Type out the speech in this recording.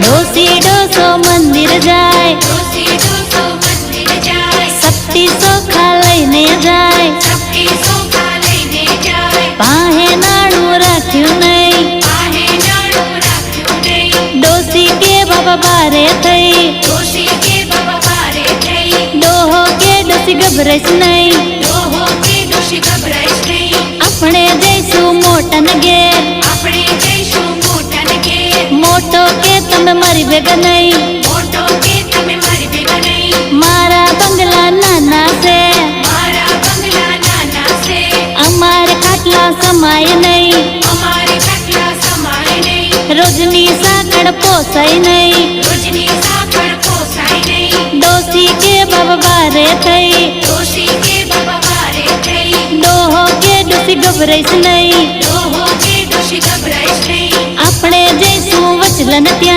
डोसी डोसो मंदिर जाए, सप्ती सोखा लईने जाए, पाहे नाणु राख्यु नहीं, डोसी के बाबा बारे थई, डोहो के डोसी गभराइस नहीं, अपने जैसु मोटन घेर, मोटो के तमे मारी भेगा नहीं, मारा बंगला नाना से, अमारे खाटला समाय नहीं, रोजनी साकड़ पोसाई नहीं, डोसी के बाबा बारे थई, डोहो के डोसी गभराइस नहीं, अपने जैसु वचलन त्या